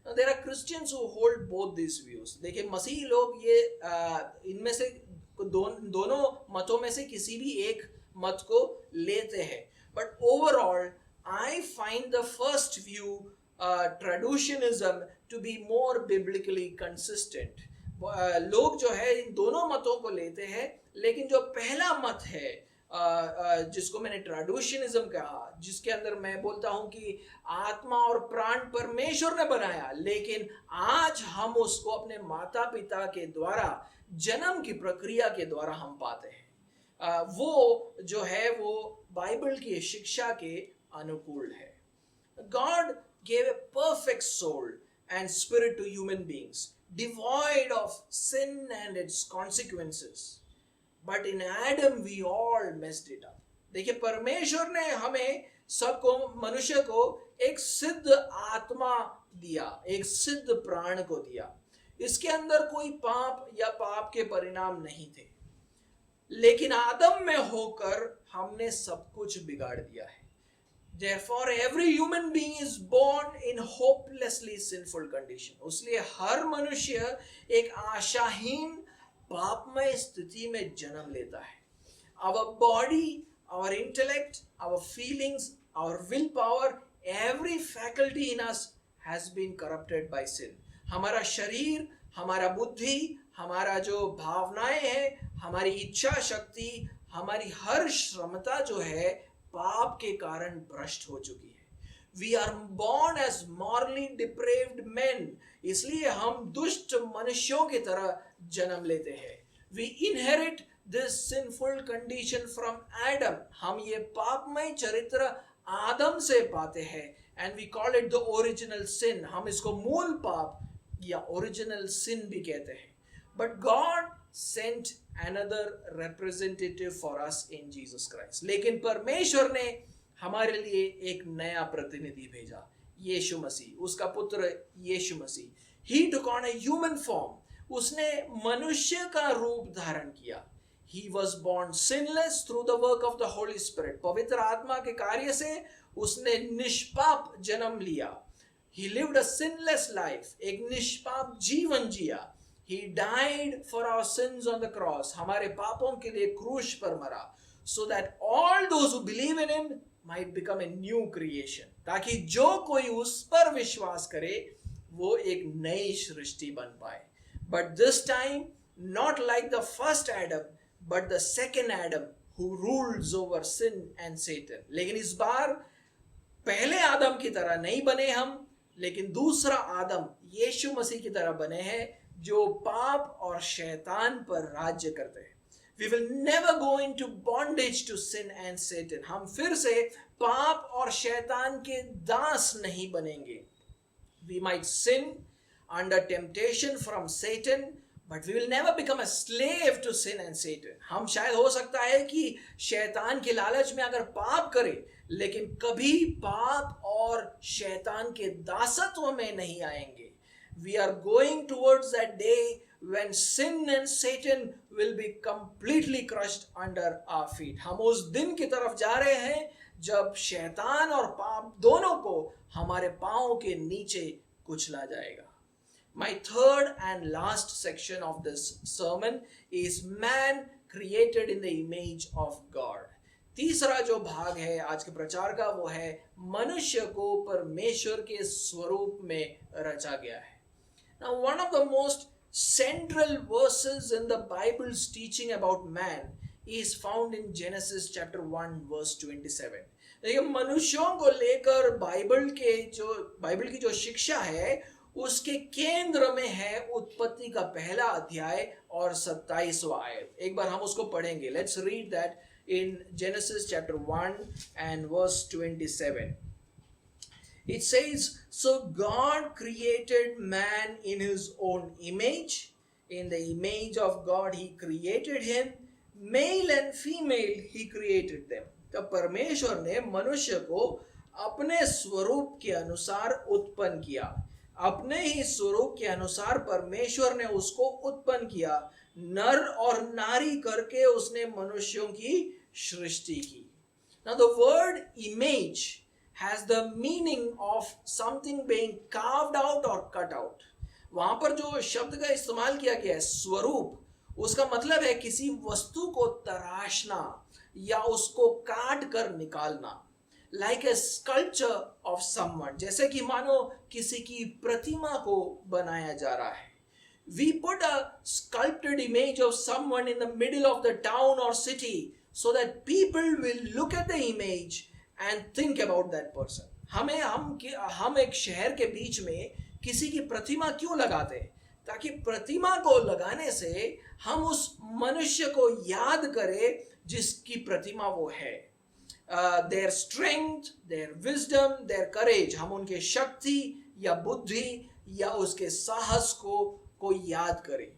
Now, there are Christians who hold both these views. देखिए मसीही लोग ये इनमें से दोनों मतों में से किसी भी एक मत को लेते हैं. But overall, I find the first view, traducianism, to be more biblically consistent. लोग जो है इन दोनों मतों को लेते हैं, लेकिन जो पहला मत है जिसको मैंने ट्रेडिशनिज्म कहा, जिसके अंदर मैं बोलता हूं कि आत्मा और प्राण परमेश्वर ने बनाया, लेकिन आज हम उसको अपने माता पिता के द्वारा जन्म की प्रक्रिया के द्वारा हम पाते हैं, वो जो है वो बाइबल की शिक्षा के अनुकूल है. God gave a perfect soul and spirit to human beings, devoid of sin and its consequences. But in Adam we all messed it up. देखिए परमेश्वर ने हमें सबको, मनुष्य को एक सिद्ध आत्मा दिया, एक सिद्ध प्राण को दिया. इसके अंदर कोई पाप या पाप के परिणाम नहीं थे, लेकिन आदम में होकर हमने सब कुछ बिगाड़ दिया है. Therefore, every human being is born in hopelessly sinful condition. उसलिए हर मनुष्य एक आशाहीन पापमय स्थिति में जन्म लेता है. Our body, our intellect, our feelings, our willpower, every faculty in us has been corrupted by sin. हमारा शरीर, हमारा बुद्धि, हमारा जो भावनाएं हैं, हमारी इच्छा शक्ति, हमारी हर क्षमता जो है पाप के कारण भ्रष्ट हो चुकी है. We are born as morally depraved men. इसलिए हम दुष्ट मनुष्यों की तरह जन्म लेते हैं. We inherit this sinful condition from Adam. हम ये पापमय चरित्र आदम से पाते हैं. And we call it the original sin. हम इसको मूल पाप या original sin भी कहते हैं. But God sent another representative for us in Jesus Christ. लेकिन परमेश्वर ने हमारे लिए एक नया प्रतिनिधि भेजा, यीशु मसीह, उसका पुत्र यीशु मसीह. He took on a human form. उसने मनुष्य का रूप धारण किया. He was born sinless through the work of the Holy Spirit. पवित्र आत्मा के कार्य से उसने निष्पाप जन्म लिया. He lived a sinless life. एक निष्पाप जीवन जिया. He died for our sins on the cross. हमारे पापों के लिए क्रूस पर मरा. So that all those who believe in him might become a new creation. ताकि जो कोई उस पर विश्वास करे वो एक नई सृष्टि बन पाए. But this time, not like the first Adam, but the second Adam who rules over sin and Satan. लेकिन इस बार पहले आदम की तरह नहीं बने हम, लेकिन दूसरा आदम यीशु मसीह की तरह बने हैं जो पाप और शैतान पर राज्य करते हैं. We will never go into bondage to sin and Satan. हम फिर से पाप और शैतान के दास नहीं बनेंगे. We might sin under temptation from Satan, but we will never become a slave to sin and Satan. हम शायद हो सकता है कि शैतान के लालच में अगर पाप करें, लेकिन कभी पाप और शैतान के दासत्व में नहीं आएंगे. We are going towards that day when sin and Satan will be completely crushed under our feet. हम उस दिन की तरफ जा रहे हैं जब शैतान और पाप दोनों को हमारे पांवों के नीचे कुचला जाएगा. My third and last section of this sermon is man created in the image of God. तीसरा जो भाग है आज के प्रचार का वो है मनुष्य को परमेश्वर के स्वरूप में रचा गया है. Now, one of the most central verses in the Bible's teaching about man is found in Genesis chapter 1 verse 27. देखिए मनुष्यों को लेकर बाइबल की जो शिक्षा है उसके केंद्र में है उत्पत्ति का पहला अध्याय और 27वां आयत. एक बार हम उसको पढ़ेंगे. Let's read that in Genesis chapter 1 and verse 27. It says, so God created man in his own image. In the image of God he created him. Male and female he created them. तो परमेश्वर ने मनुष्य को अपने स्वरूप के अनुसार उत्पन्न किया. अपने ही स्वरूप के अनुसार परमेश्वर ने उसको उत्पन्न किया. नर और नारी करके उसने मनुष्यों की सृष्टि की. Now the word image has the meaning of something being carved out or cut out. वहां पर जो शब्द का इस्तेमाल किया गया है स्वरूप, उसका मतलब है किसी वस्तु को तराशना या उसको काट कर निकालना. Like a sculpture of someone, जैसे कि मानो किसी की प्रतिमा को बनाया जा रहा है. We put a sculpted image of someone in the middle of the town or city so that people will look at the image and think about that person. हम एक शहर के बीच में किसी की प्रतिमा क्यों लगाते हैं? ताकि प्रतिमा को लगाने से हम उस मनुष्य को याद करें जिसकी प्रतिमा वो है. Their strength, their wisdom, their courage. हम उनके शक्ति या बुद्धि या उसके साहस को याद करें.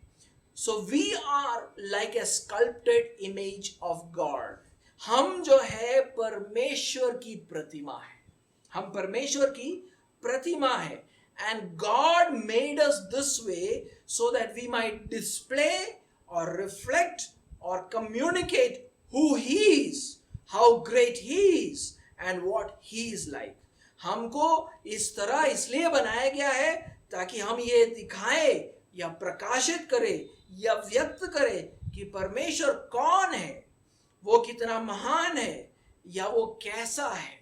So we are like a sculpted image of God. हम जो है परमेश्वर की प्रतिमा है. हम परमेश्वर की प्रतिमा है. And God made us this way so that we might display or reflect or communicate who He is, how great He is, and what he is like. हमको इस तरह इसलिए बनाया गया है ताकि हम ये दिखाएं या प्रकाशित करें या व्यक्त करें कि परमेश्वर कौन है, वो कितना महान है या वो कैसा है.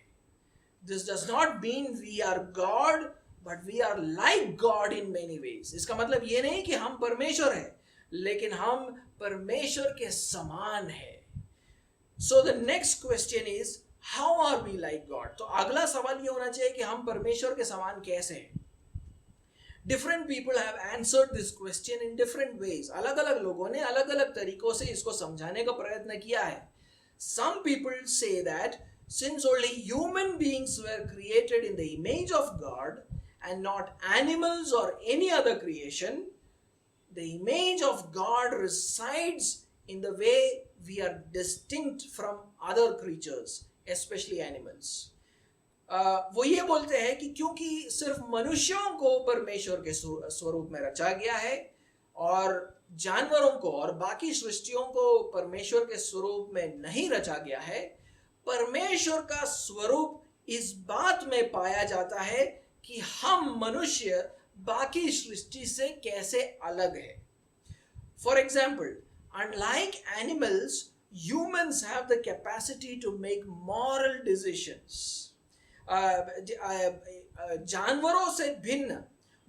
This does not mean we are God, but we are like God in many ways. इसका मतलब ये नहीं कि हम परमेश्वर हैं, लेकिन हम परमेश्वर के समान हैं. So the next question is, how are we like God? तो अगला सवाल ये होना चाहिए कि हम परमेश्वर के समान कैसे हैं. Different people have answered this question in different ways. अलग अलग लोगों ने अलग अलग तरीकों से इसको समझाने का प्रयत्न किया है. Some people say that since only human beings were created in the image of God and not animals or any other creation, the image of God resides in the way we are distinct from other creatures, especially animals. वो ये बोलते हैं कि क्योंकि सिर्फ मनुष्यों को परमेश्वर के स्वरूप में रचा गया है और जानवरों को और बाकी सृष्टियों को परमेश्वर के स्वरूप में नहीं रचा गया है, परमेश्वर का स्वरूप इस बात में पाया जाता है कि हम मनुष्य बाकी सृष्टि से कैसे अलग है. For example, unlike animals, humans have the capacity to make moral decisions. जानवरों से भिन्न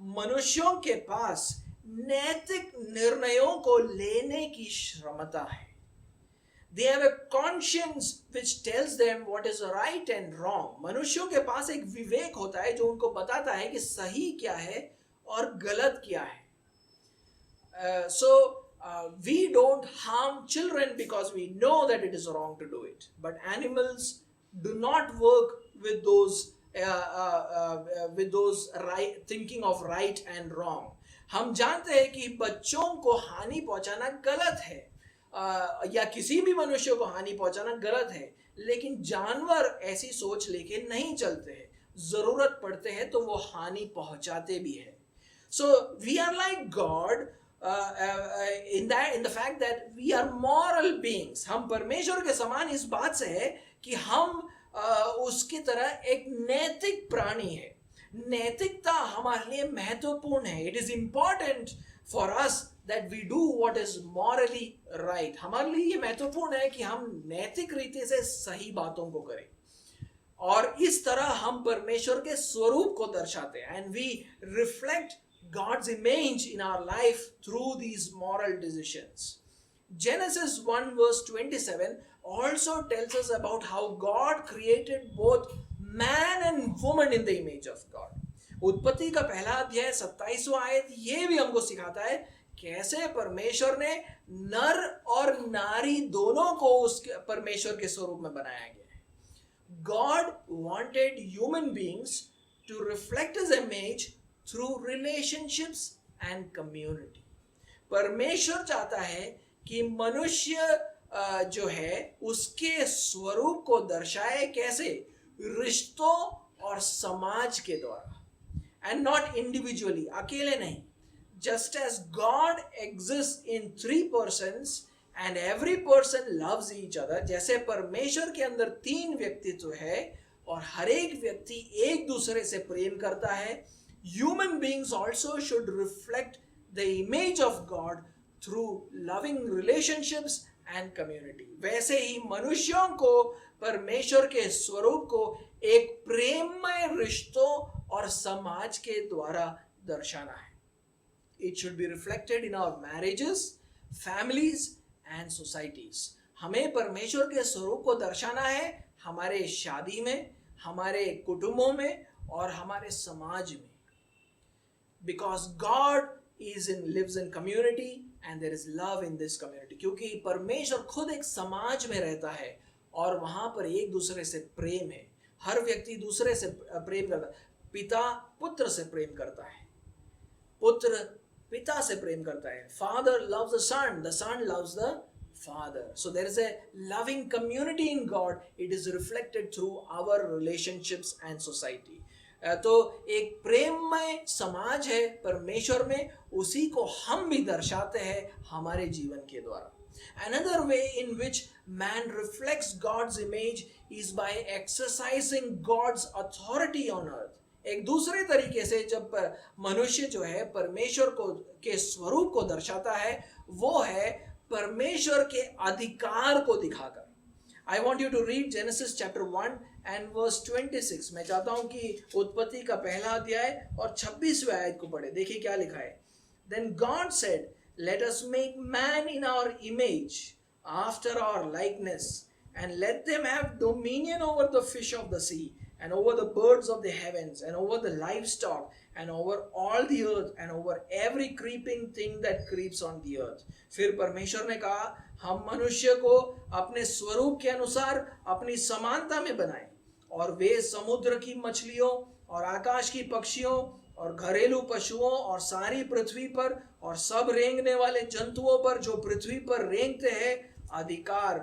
मनुष्यों के पास नैतिक निर्णयों को लेने की क्षमता है. They have a conscience which tells them what is right and wrong. मनुष्यों के पास एक विवेक होता है जो उनको बताता है कि सही क्या है और गलत क्या है. We don't harm children because we know that it is wrong to do it. But animals do not work with those right thinking of right and wrong. हम जानते हैं कि बच्चों को हानि पहुंचाना गलत है या किसी भी मनुष्य को हानि पहुंचाना गलत है, लेकिन जानवर ऐसी सोच लेके नहीं चलते हैं. जरूरत पड़ते हैं तो वो हानि पहुंचाते भी है. So we are like God in the fact that we are moral beings. हम परमेश्वर के समान इस बात से है कि हम उसकी तरह एक नैतिक प्राणी है. नैतिकता हमारे लिए महत्वपूर्ण है. It is important for us that we do what is morally right. हमारे लिए ये महत्वपूर्ण है कि हम नैतिक रीति से सही बातों को करें और इस तरह हम परमेश्वर के स्वरूप को दर्शाते हैं. And we reflect God's image in our life through these moral decisions. Genesis 1 verse 27 also tells us about how God created both man and woman in the image of God. उत्पत्ति का पहला अध्याय 27वां आयत ये भी हमको सिखाता है कैसे परमेश्वर ने नर और नारी दोनों को उसके परमेश्वर के स्वरूप में बनाया गया है. God wanted human beings to reflect His image through relationships and community. परमेश्वर चाहता है कि मनुष्य जो है उसके स्वरूप को दर्शाए कैसे? रिश्तों और समाज के द्वारा. And not individually, अकेले नहीं. Just as God exists in 3 persons and every person loves each other, जैसे परमेश्वर के अंदर 3 व्यक्तित्व है और हर एक व्यक्ति एक दूसरे से प्रेम करता है, human beings also should reflect the image of God through loving relationships and community. वैसे ही मनुष्यों को परमेश्वर के स्वरूप को एक प्रेममय रिश्तों और समाज के द्वारा दर्शाना है. It should be reflected in our marriages, families and societies. हमें परमेश्वर के स्वरूप को दर्शाना है हमारे शादी में, हमारे कुटुंबों में और हमारे समाज में. Because God lives in community and there is love in this community. क्योंकि परमेश्वर खुद एक समाज में रहता है और वहां पर एक दूसरे से प्रेम है. हर व्यक्ति दूसरे से प्रेम करता है. पिता पुत्र से प्रेम करता है, पुत्र पिता से प्रेम करता है. Father loves the son loves the father. So there is a loving community in God. It is reflected through our relationships and society. तो एक प्रेममय समाज है परमेश्वर में, उसी को हम भी दर्शाते हैं हमारे जीवन के द्वारा. Another way in which man reflects God's image is by exercising God's authority on earth. एक दूसरे तरीके से जब मनुष्य जो है परमेश्वर को के स्वरूप को दर्शाता है, वो है परमेश्वर के अधिकार को दिखाकर. I want you to read Genesis chapter 1 and verse 26. मैं चाहता हूं कि उत्पत्ति का पहला अध्याय और 26वें आयत को पढ़े. देखिए क्या लिखा है. Then God said, let us make man in our image, after our likeness, and let them have dominion over the fish of the sea, and over the birds of the heavens, and over the livestock, and over all the earth, and over every creeping thing that creeps on the earth. फिर परमेश्वर ने कहा, हम मनुष्य को अपने स्वरूप के अनुसार अपनी समानता में बनाएं, और वे समुद्र की मछलियों और आकाश की पक्षियों और घरेलू पशुओं और सारी पृथ्वी पर और सब रेंगने वाले जंतुओं पर जो पृथ्वी पर रेंगते हैं अधिकार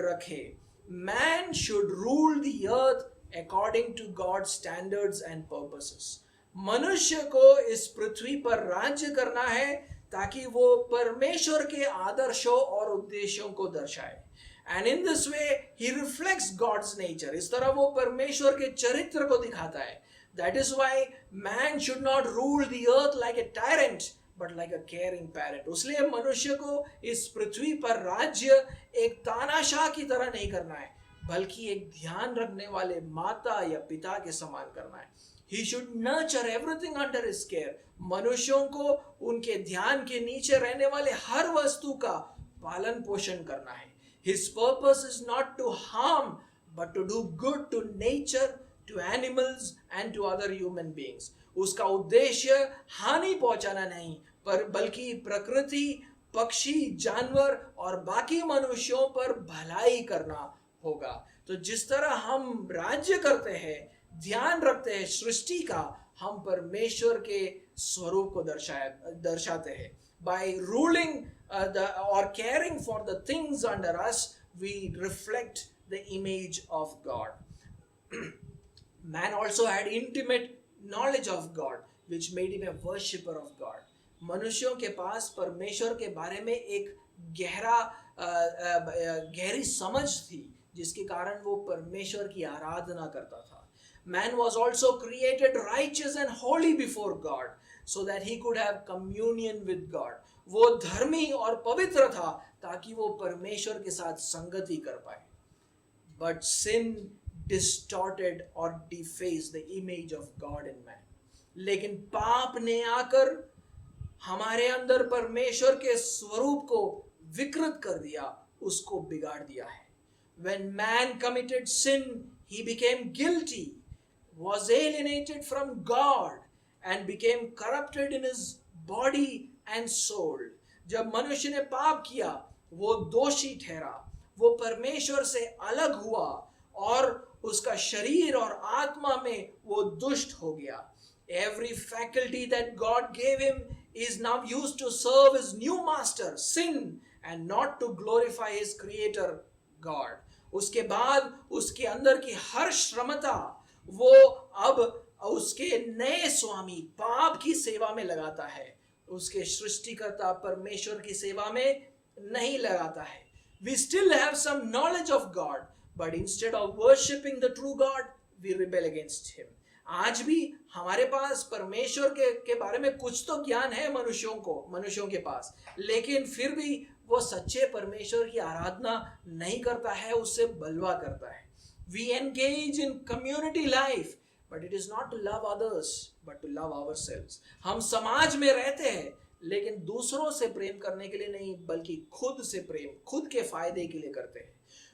रखे. Man should rule the earth according to God's standards and purposes. मनुष्य को इस पृथ्वी पर राज्य करना है ताकि वो परमेश्वर के आदर्शों और उद्देश्यों को दर्शाए. And in this way he reflects God's nature. इस तरह वो परमेश्वर के चरित्र को दिखाता है. That is why man should not rule the earth like a tyrant, but like a caring parent. उसलिए मनुष्य को इस पृथ्वी पर राज्य एक तानाशाह की तरह नहीं करना है, बल्कि एक ध्यान रखने वाले माता या पिता के समान करना है. He should nurture everything under his care. मनुष्यों को उनके ध्यान के नीचे रहने वाले हर वस्तु का पालन पोषण करना है. His purpose is not to harm, but to do good to nature, to animals and to other human beings. उसका उद्देश्य हानि पहुंचाना नहीं, पर बल्कि प्रकृति, पक्षी, जानवर और बाकी मनुष्यों पर भलाई करना होगा. तो जिस तरह हम राज्य करते हैं, ध्यान रखते हैं सृष्टि का, हम परमेश्वर के स्वरूप को दर्शाते हैं. By ruling or caring for the things under us, we reflect the image of God. Man also had intimate knowledge of God, which made him a worshipper of God. मनुष्यों के पास परमेश्वर के बारे में एक गहरी समझ थी, जिसके कारण वो परमेश्वर की आराधना करता था. Man was also created righteous and holy before God, so that he could have communion with God. वो धर्मी और पवित्र था ताकि वो परमेश्वर के साथ संगति कर पाए. But sin distorted or defaced the image of God in man. लेकिन पाप ने आकर हमारे अंदर परमेश्वर के स्वरूप को विकृत कर दिया, उसको बिगाड़ दिया है. When man committed sin, he became guilty, was alienated from God, and became corrupted in his body and soul. जब मनुष्य ने पाप किया, वो दोषी ठहरा, वो परमेश्वर से अलग हुआ और उसका शरीर और आत्मा में वो दुष्ट हो गया. Every faculty that God gave him is now used to serve his new master, sin, and not to glorify his creator, God. उसके बाद उसके अंदर की हर क्षमता वो अब उसके नए स्वामी पाप की सेवा में लगाता है, उसके सृष्टिकर्ता परमेश्वर की सेवा में नहीं लगाता है. We still have some knowledge of God, but instead of worshipping the true God, we rebel against him. आज भी हमारे पास परमेश्वर के बारे में कुछ तो ज्ञान है मनुष्यों के पास, लेकिन फिर भी वो सच्चे परमेश्वर की आराधना नहीं करता है, उससे बलवा करता है. We engage in community life, but it is not to love others, but to love ourselves. हम समाज में रहते हैं, लेकिन दूसरों से प्रेम करने के लिए नहीं, बल्कि खुद से प्रेम, खुद के फायदे के लिए करते हैं.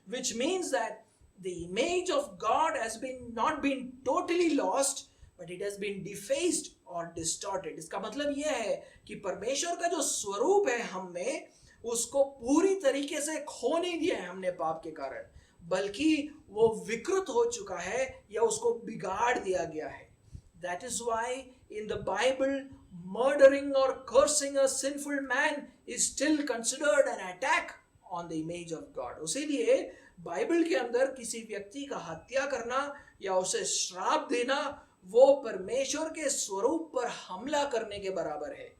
Which means that the image of God has not been totally lost, but it has been defaced or distorted. इसका मतलब यह है कि परमेश्वर का जो स्वरूप है हम में, उसको पूरी तरीके से खो नहीं दिया है हमने पाप के कारण, बल्कि वो विकृत हो चुका है या उसको बिगाड़ दिया गया है. That is why in the Bible, murdering or cursing a sinful man is still considered an attack on the image of God. उसीलिए बाइबल के अंदर किसी व्यक्ति का हत्या करना या उसे श्राप देना वो परमेश्वर के स्वरूप पर हमला करने के बराबर है.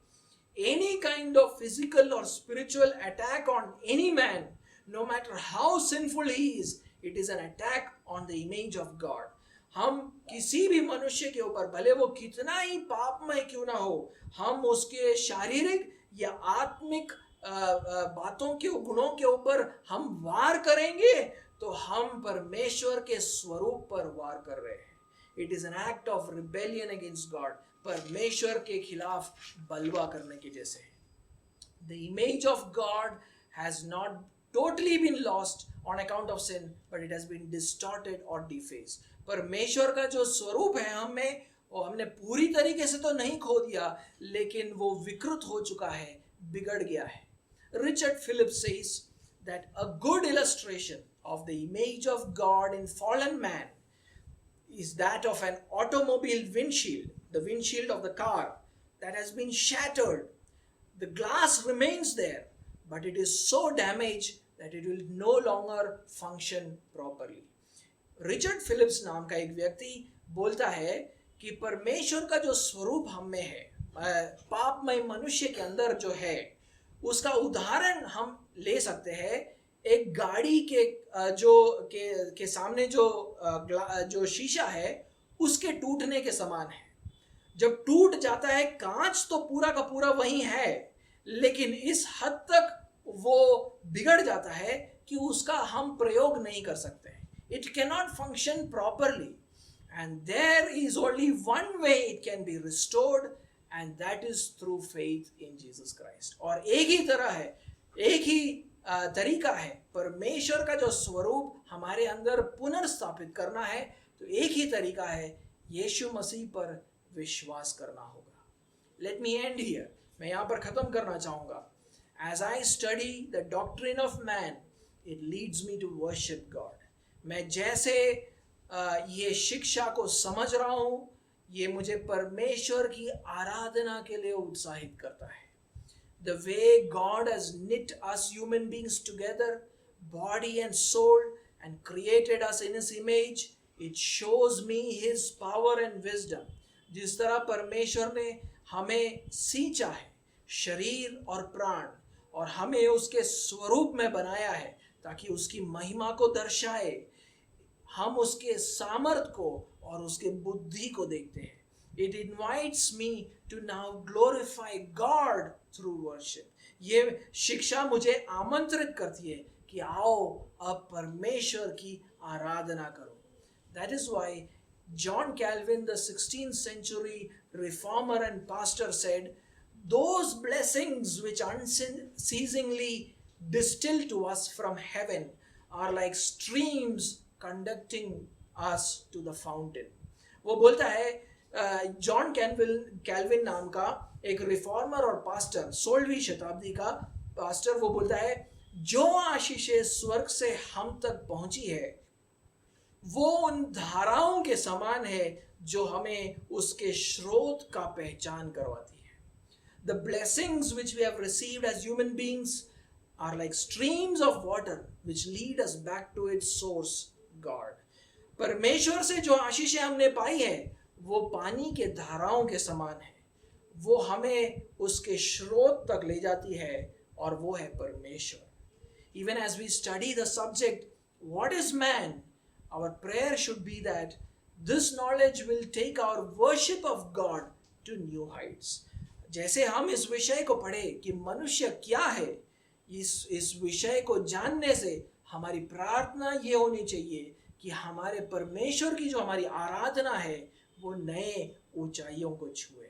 any kind of physical or spiritual attack on any man, no matter how sinful he is, it is an attack on the image of God. हम किसी भी मनुष्य के ऊपर, भले वो कितना ही पापमय क्यों ना हो, हम उसके शारीरिक या आत्मिक बातों के, गुणों के ऊपर हम वार करेंगे तो हम परमेश्वर के स्वरूप पर वार कर रहे हैं. It is an act of rebellion against God. परमेश्वर के खिलाफ बलवा करने के जैसे है. The image of God has not totally been lost on account of sin, but it has been distorted or defaced. परमेश्वर का जो स्वरूप है हमें, वो हमने पूरी तरीके से तो नहीं खो दिया, लेकिन वो विकृत हो चुका है, बिगड़ गया है. Richard Phillips says that a good illustration of the image of God in fallen man is that of an automobile windshield, the windshield of the car that has been shattered. The glass remains there, but it is so damaged that it will no longer function properly. Richard Phillips नाम का एक व्यक्ति बोलता है कि परमेश्वर का जो स्वरूप हम में है, पापमय मनुष्य के अंदर जो है, उसका उदाहरण हम ले सकते हैं एक गाड़ी के सामने जो शीशा है उसके टूटने के समान है. जब टूट जाता है कांच तो पूरा का पूरा वही है, लेकिन इस हद तक वो बिगड़ जाता है कि उसका हम प्रयोग नहीं कर सकते. It cannot function properly, and there is only one way it can be restored, and that is through faith in Jesus Christ. और एक ही तरह है, एक ही तरीका है परमेश्वर का जो स्वरूप हमारे अंदर पुनर्स्थापित करना है, तो एक ही तरीका है यीशु मसीह पर विश्वास करना होगा. Let me end here. मैं यहाँ पर ख़त्म करना चाहूँगा. As I study the doctrine of man, it leads me to worship God. मैं जैसे ये शिक्षा को समझ रहा हूँ, ये मुझे परमेश्वर की आराधना के लिए उत्साहित करता है. The way God has knit us human beings together, body and soul, and created us in His image, it shows me His power and wisdom. जिस तरह परमेश्वर ने हमें सींचा है, शरीर और प्राण, और हमें उसके स्वरूप में बनाया है ताकि उसकी महिमा को दर्शाए, हम उसके सामर्थ को और उसके बुद्धि को देखते हैं. It invites me to now glorify God through worship. ये शिक्षा मुझे आमंत्रित करती है कि आओ अब परमेश्वर की आराधना करो. That is why John Calvin, the 16th century reformer and pastor, said, those blessings which unceasingly distill to us from heaven are like streams conducting us to the fountain. वो बोलता है, जॉन कैल्विन नाम का एक रिफॉर्मर और पास्टर, 16वीं शताब्दी का पास्टर, वो बोलता है जो आशीषें स्वर्ग से हम तक पहुंची है वो उन धाराओं के समान है जो हमें उसके स्रोत का पहचान करवाती है. The blessings which we have received as human beings are like streams of water which lead us back to its source, God. परमेश्वर से जो आशीषें हमने पाई है वो पानी के धाराओं के समान है, वो हमें उसके स्रोत तक ले जाती है और वो है परमेश्वर. Even as we study the subject, what is man? Our prayer should be that this knowledge will take our worship of God to new heights. जैसे हम इस विषय को पढ़े कि मनुष्य क्या है, इस विषय को जानने से हमारी प्रार्थना ये होनी चाहिए कि हमारे परमेश्वर की जो हमारी आराधना है वो नए ऊंचाइयों को छुए.